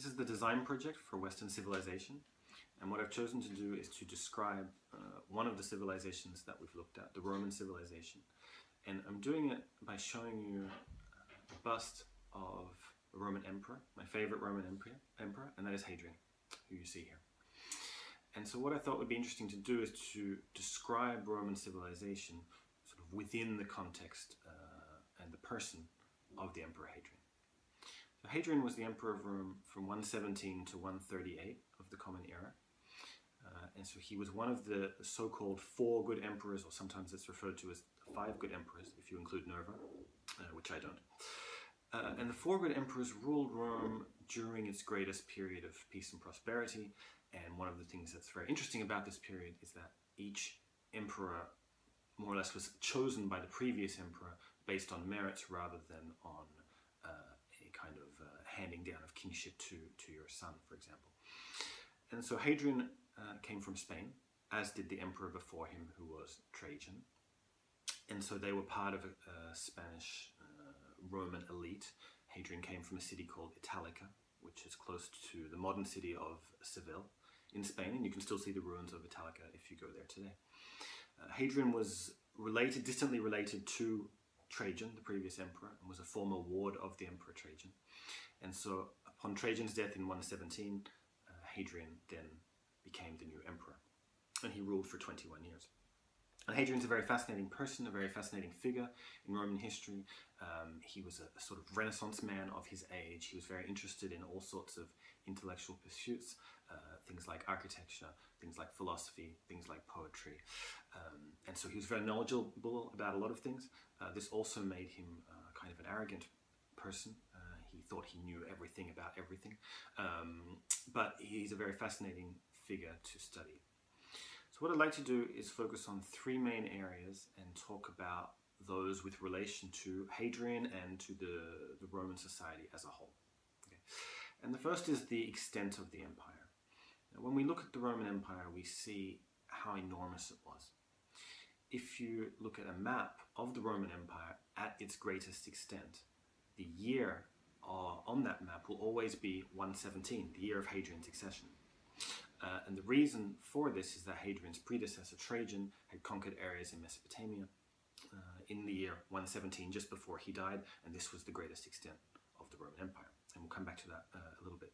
This is the design project for Western civilization, and what I've chosen to do is to describe one of the civilizations that we've looked at, the Roman civilization. And I'm doing it by showing you a bust of a Roman emperor, my favorite Roman emperor, and that is Hadrian, who you see here. And so what I thought would be interesting to do is to describe Roman civilization sort of within the context and the person of the Emperor Hadrian. So Hadrian was the Emperor of Rome from 117 to 138 of the Common Era. And so he was one of the so-called 4 good emperors, or sometimes it's referred to as 5 good emperors, if you include Nerva, which I don't. And the 4 good emperors ruled Rome during its greatest period of peace and prosperity. And one of the things that's very interesting about this period is that each emperor more or less was chosen by the previous emperor based on merits rather than on a kind of handing down of kingship to your son, for example. And so Hadrian came from Spain, as did the emperor before him, who was Trajan. And so they were part of a Spanish Roman elite. Hadrian came from a city called Italica, which is close to the modern city of Seville in Spain, and you can still see the ruins of Italica if you go there today. Hadrian was distantly related to Trajan, the previous emperor, and was a former ward of the Emperor Trajan. And so upon Trajan's death in 117, Hadrian then became the new emperor, and he ruled for 21 years. And Hadrian's a very fascinating person, a very fascinating figure in Roman history. He was a sort of Renaissance man of his age. He was very interested in all sorts of intellectual pursuits, things like architecture, things like philosophy, things like poetry. And so he was very knowledgeable about a lot of things. This also made him kind of an arrogant person. He thought he knew everything about everything. But he's a very fascinating figure to study. So what I'd like to do is focus on 3 main areas and talk about those with relation to Hadrian and to the Roman society as a whole. Okay. And the first is the extent of the empire. Now, when we look at the Roman Empire, we see how enormous it was. If you look at a map of the Roman Empire at its greatest extent, the year on that map will always be 117, the year of Hadrian's accession. And the reason for this is that Hadrian's predecessor, Trajan, had conquered areas in Mesopotamia in the year 117, just before he died, and this was the greatest extent of the Roman Empire. And we'll come back to that a little bit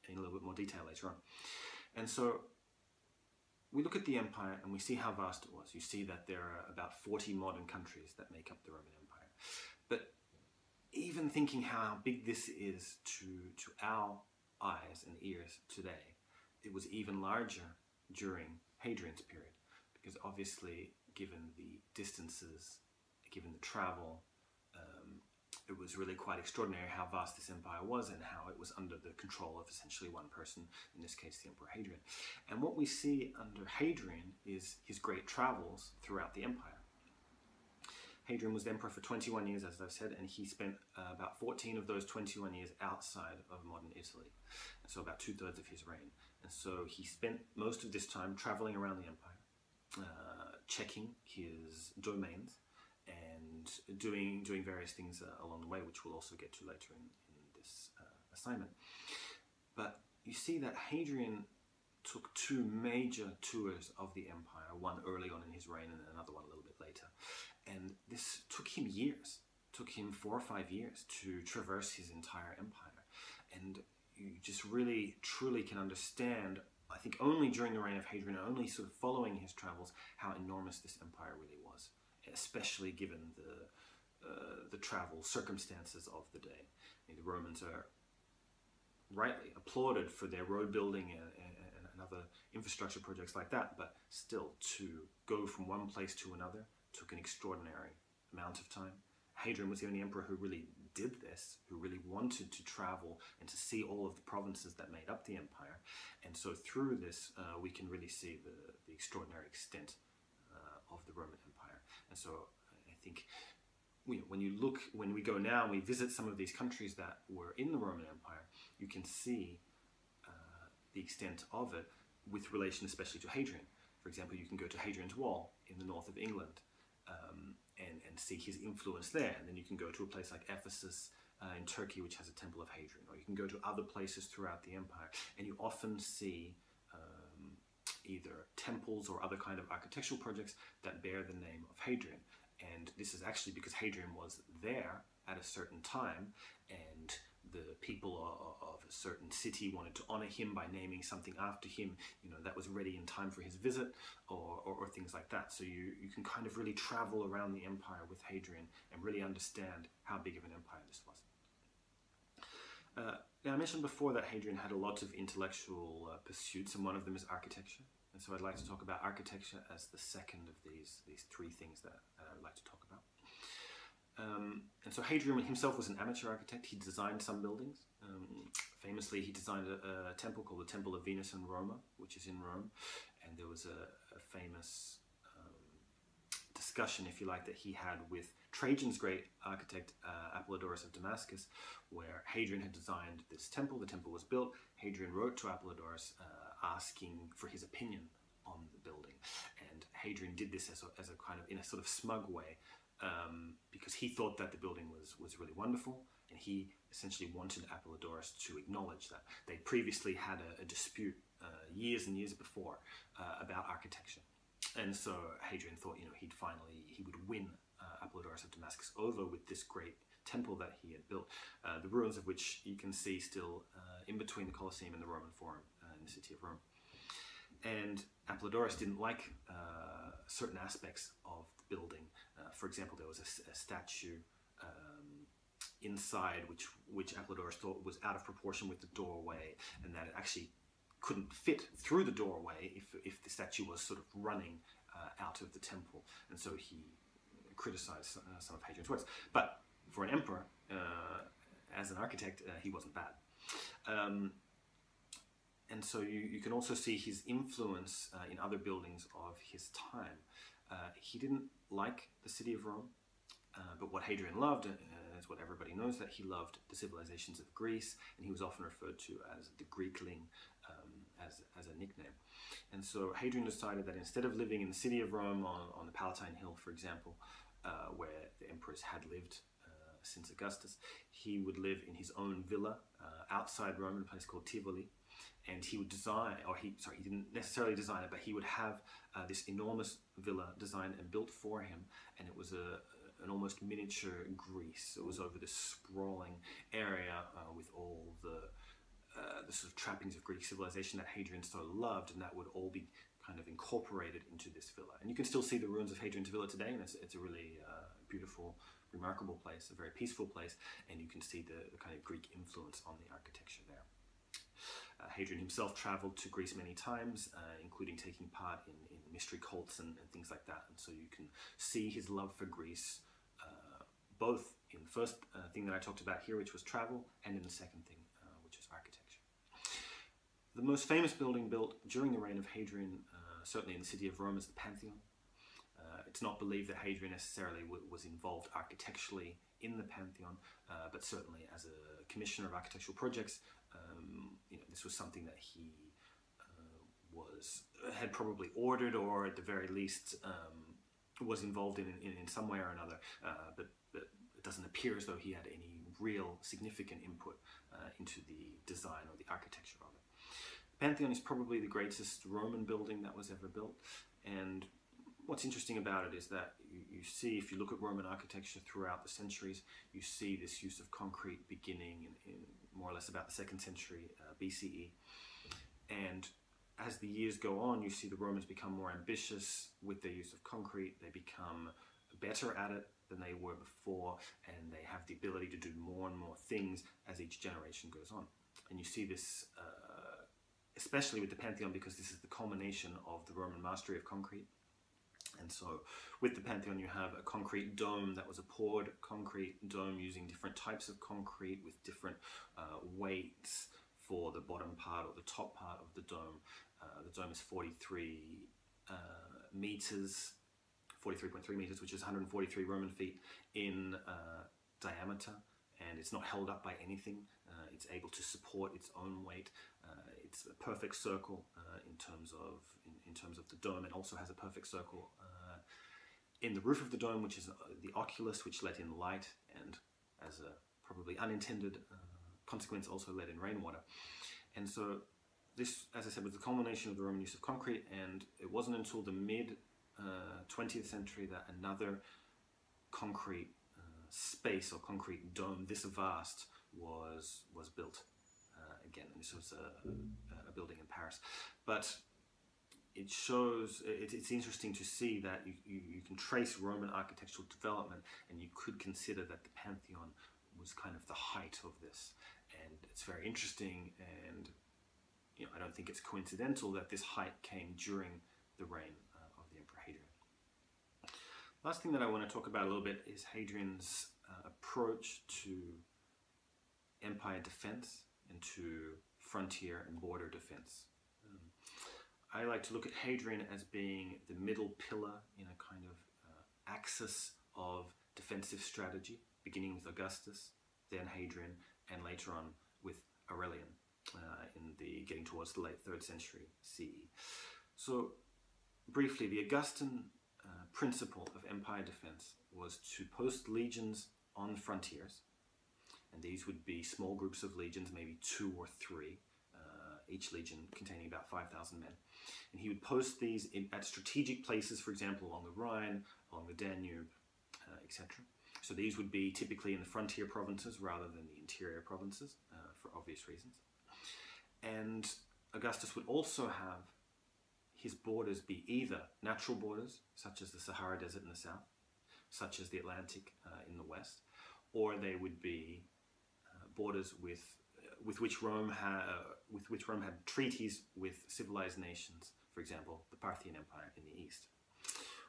in a little bit more detail later on. And so we look at the empire and we see how vast it was. You see that there are about 40 modern countries that make up the Roman Empire. But even thinking how big this is to our eyes and ears today, it was even larger during Hadrian's period, because obviously, given the distances, given the travel, it was really quite extraordinary how vast this empire was and how it was under the control of essentially one person, in this case the Emperor Hadrian. And what we see under Hadrian is his great travels throughout the empire. Hadrian was the emperor for 21 years, as I've said, and he spent about 14 of those 21 years outside of modern Italy, and so about 2/3 of his reign. And so he spent most of this time traveling around the empire, checking his domains, and doing various things along the way, which we'll also get to later in this assignment. But you see that Hadrian took 2 major tours of the empire, one early on in his reign and another one a little bit later. And this took him years, took him 4 or 5 years to traverse his entire empire. And you just really, truly can understand, I think only during the reign of Hadrian, only sort of following his travels, how enormous this empire really was, especially given the travel circumstances of the day. I mean, the Romans are rightly applauded for their road building and other infrastructure projects like that, but still, to go from one place to another took an extraordinary amount of time. Hadrian was the only emperor who really did this, who really wanted to travel and to see all of the provinces that made up the empire. And so through this, we can really see the extraordinary extent of the Roman Empire. And so I think when we go now and we visit some of these countries that were in the Roman Empire, you can see the extent of it with relation especially to Hadrian. For example, you can go to Hadrian's Wall in the north of England and see his influence there. And then you can go to a place like Ephesus in Turkey, which has a temple of Hadrian, or you can go to other places throughout the empire, and you often see either temples or other kind of architectural projects that bear the name of Hadrian. And this is actually because Hadrian was there at a certain time, and the people of a certain city wanted to honor him by naming something after him, that was ready in time for his visit, or things like that. So you can kind of really travel around the empire with Hadrian and really understand how big of an empire this was. Now, I mentioned before that Hadrian had a lot of intellectual pursuits, and one of them is architecture. And so I'd like to talk about architecture as the second of these three things that I'd like to talk about. And so Hadrian himself was an amateur architect. He designed some buildings. Famously, he designed a temple called the Temple of Venus and Roma, which is in Rome. And there was a famous discussion, if you like, that he had with Trajan's great architect, Apollodorus of Damascus, where Hadrian had designed this temple. The temple was built. Hadrian wrote to Apollodorus asking for his opinion on the building. And Hadrian did this as a kind of, in a sort of smug way, because he thought that the building was really wonderful, and he essentially wanted Apollodorus to acknowledge that. They previously had a dispute years and years before about architecture. And so Hadrian thought, he would win Apollodorus of Damascus over with this great temple that he had built, the ruins of which you can see still in between the Colosseum and the Roman Forum in the city of Rome. And Apollodorus didn't like certain aspects of the building. For example, there was a statue inside which Apollodorus thought was out of proportion with the doorway, and that it actually couldn't fit through the doorway if the statue was sort of running out of the temple. And so he criticized some of Hadrian's works. But for an emperor, as an architect, he wasn't bad. And so you can also see his influence in other buildings of his time. He didn't like the city of Rome, but what Hadrian loved, is what everybody knows, that he loved the civilizations of Greece, and he was often referred to as the Greekling as a nickname. And so Hadrian decided that instead of living in the city of Rome on the Palatine Hill, for example, where the emperors had lived since Augustus, he would live in his own villa outside Rome in a place called Tivoli. And he would design, he didn't necessarily design it, but he would have this enormous villa designed and built for him, and it was an almost miniature Greece. It was over this sprawling area with all the sort of trappings of Greek civilization that Hadrian so loved, and that would all be kind of incorporated into this villa. And you can still see the ruins of Hadrian's villa today, and it's a really beautiful, remarkable place, a very peaceful place, and you can see the kind of Greek influence on the architecture there. Hadrian himself traveled to Greece many times, including taking part in mystery cults and things like that. And so you can see his love for Greece, both in the first thing that I talked about here, which was travel, and in the second thing, which is architecture. The most famous building built during the reign of Hadrian, certainly in the city of Rome, is the Pantheon. It's not believed that Hadrian necessarily was involved architecturally in the Pantheon, but certainly as a commissioner of architectural projects, this was something that he had probably ordered, or at the very least was involved in some way or another, but it doesn't appear as though he had any real significant input into the design or the architecture of it. The Pantheon is probably the greatest Roman building that was ever built, and what's interesting about it is that you see, if you look at Roman architecture throughout the centuries, you see this use of concrete beginning in more or less about the 2nd century BCE. And as the years go on, you see the Romans become more ambitious with their use of concrete. They become better at it than they were before, and they have the ability to do more and more things as each generation goes on. And you see this especially with the Pantheon, because this is the culmination of the Roman mastery of concrete. And so with the Pantheon, you have a concrete dome that was a poured concrete dome using different types of concrete with different weights for the bottom part or the top part of the dome. The dome is 43 meters, 43.3 meters, which is 143 Roman feet in diameter, and it's not held up by anything. It's able to support its own weight. It's a perfect circle in terms of the dome. It also has a perfect circle in the roof of the dome, which is the oculus, which let in light, and as a probably unintended consequence also led in rainwater. And so this, as I said, was the culmination of the Roman use of concrete, and it wasn't until the mid 20th century that another concrete space or concrete dome this vast was built. Again, this was a building in Paris. But it shows, it's interesting to see that you can trace Roman architectural development, and you could consider that the Pantheon was kind of the height of this. And it's very interesting, and I don't think it's coincidental that this height came during the reign of the Emperor Hadrian. Last thing that I want to talk about a little bit is Hadrian's approach to empire defense and to frontier and border defense. I like to look at Hadrian as being the middle pillar in a kind of axis of defensive strategy, beginning with Augustus, then Hadrian, and later on with Aurelian getting towards the late 3rd century CE. So briefly, the Augustan principle of empire defense was to post legions on frontiers, and these would be small groups of legions, maybe 2 or 3, each legion containing about 5,000 men. And he would post these at strategic places, for example, along the Rhine, along the Danube, etc. So these would be typically in the frontier provinces rather than the interior provinces, for obvious reasons. And Augustus would also have his borders be either natural borders, such as the Sahara Desert in the south, such as the Atlantic in the west, or they would be borders with which Rome had treaties with civilized nations, for example, the Parthian Empire in the east.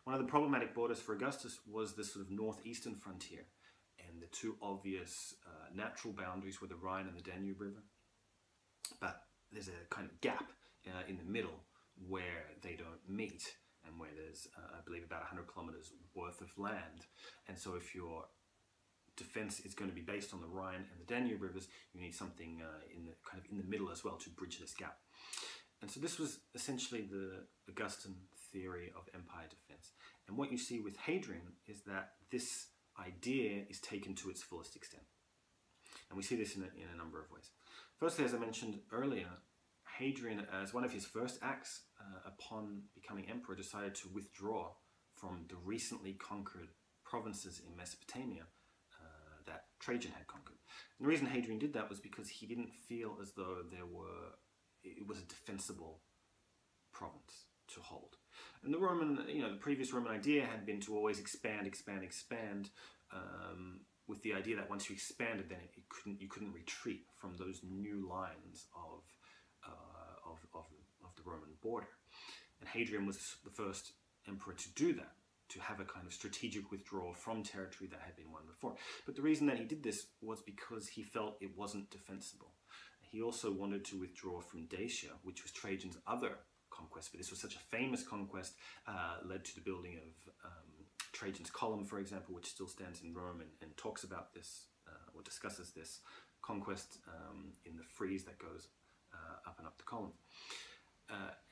One of the problematic borders for Augustus was the sort of northeastern frontier, and the two obvious natural boundaries were the Rhine and the Danube River. But there's a kind of gap in the middle where they don't meet, and where there's, I believe, about 100 kilometers worth of land. And so if your defense is going to be based on the Rhine and the Danube rivers, you need something in the middle as well to bridge this gap. And so this was essentially the Augustan theory of empire defense. And what you see with Hadrian is that this idea is taken to its fullest extent. And we see this in a number of ways. Firstly, as I mentioned earlier, Hadrian, as one of his first acts upon becoming emperor, decided to withdraw from the recently conquered provinces in Mesopotamia that Trajan had conquered. And the reason Hadrian did that was because he didn't feel as though it was a defensible province to hold. And the previous Roman idea had been to always expand, with the idea that once you expanded, then you couldn't retreat from those new lines of the Roman border. And Hadrian was the first emperor to do that, to have a kind of strategic withdrawal from territory that had been won before. But the reason that he did this was because he felt it wasn't defensible. He also wanted to withdraw from Dacia, which was Trajan's other conquest, but this was such a famous conquest, led to the building of Trajan's Column, for example, which still stands in Rome and talks about this, or discusses this conquest in the frieze that goes up and up the column.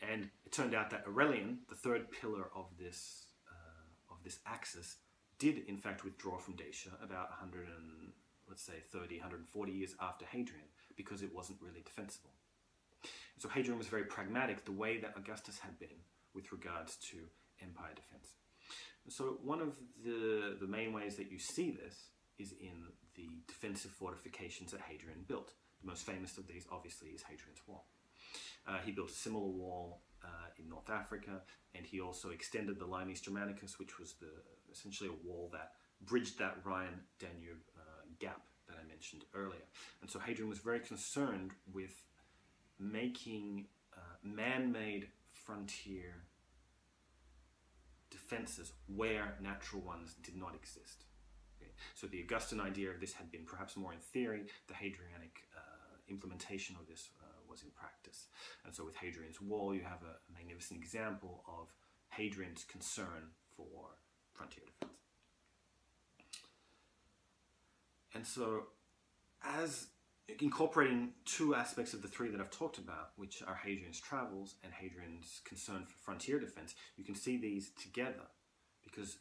And it turned out that Aurelian, the third pillar of this axis, did in fact withdraw from Dacia about 140 years after Hadrian, because it wasn't really defensible. So Hadrian was very pragmatic, the way that Augustus had been with regards to empire defense. So one of the main ways that you see this is in the defensive fortifications that Hadrian built. The most famous of these, obviously, is Hadrian's Wall. He built a similar wall in North Africa, and he also extended the Limes Germanicus, which was essentially a wall that bridged that Rhine-Danube gap that I mentioned earlier. And so Hadrian was very concerned with making man-made frontier defenses where natural ones did not exist. Okay? So the Augustan idea of this had been perhaps more in theory. The Hadrianic implementation of this was in practice. And so with Hadrian's Wall, you have a magnificent example of Hadrian's concern for frontier defense. And so, as incorporating two aspects of the three that I've talked about, which are Hadrian's travels and Hadrian's concern for frontier defense, you can see these together, because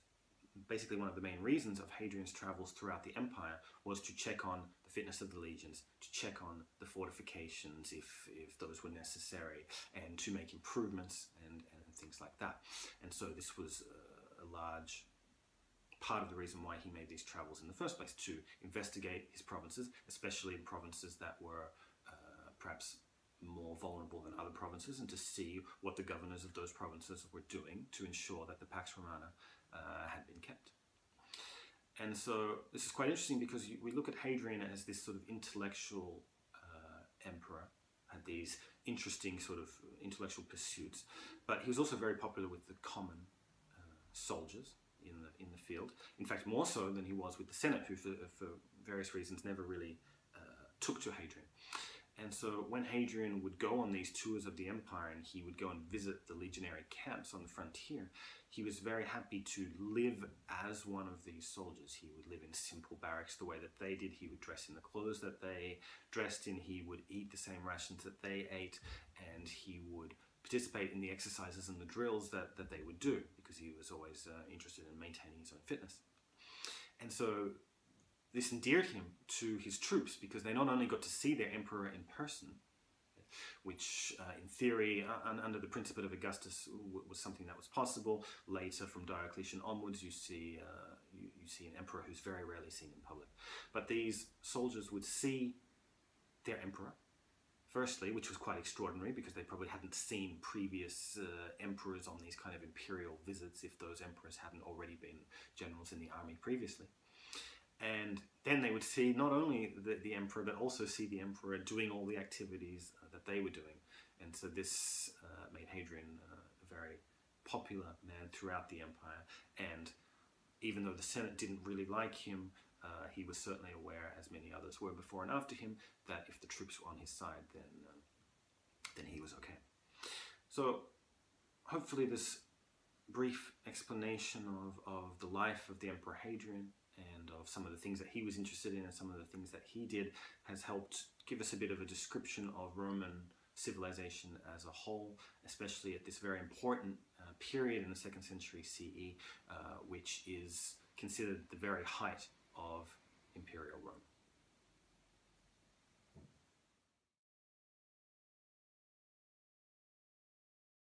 basically one of the main reasons of Hadrian's travels throughout the empire was to check on the fitness of the legions, to check on the fortifications if those were necessary, and to make improvements and things like that. And so this was a large part of the reason why he made these travels in the first place, to investigate his provinces, especially in provinces that were perhaps more vulnerable than other provinces, and to see what the governors of those provinces were doing to ensure that the Pax Romana had been kept. And so this is quite interesting because we look at Hadrian as this sort of intellectual emperor, had these interesting sort of intellectual pursuits, but he was also very popular with the common soldiers in the field. In fact, more so than he was with the Senate, who for various reasons never really took to Hadrian. And so when Hadrian would go on these tours of the empire and he would go and visit the legionary camps on the frontier, he was very happy to live as one of these soldiers. He would live in simple barracks the way that they did. He would dress in the clothes that they dressed in. He would eat the same rations that they ate, and he would participate in the exercises and the drills that they would do, because he was always interested in maintaining his own fitness. And so this endeared him to his troops, because they not only got to see their emperor in person, which in theory, under the Principate of Augustus, was something that was possible. Later, from Diocletian onwards, you see an emperor who's very rarely seen in public. But these soldiers would see their emperor, firstly, which was quite extraordinary because they probably hadn't seen previous emperors on these kind of imperial visits, if those emperors hadn't already been generals in the army previously. And then they would see not only the emperor, but also see the emperor doing all the activities that they were doing. And so this made Hadrian a very popular man throughout the empire. And even though the Senate didn't really like him, he was certainly aware, as many others were before and after him, that if the troops were on his side, then he was okay. So hopefully this brief explanation of the life of the Emperor Hadrian and of some of the things that he was interested in and some of the things that he did has helped give us a bit of a description of Roman civilization as a whole, especially at this very important period in the 2nd century CE, which is considered the very height of Imperial Rome.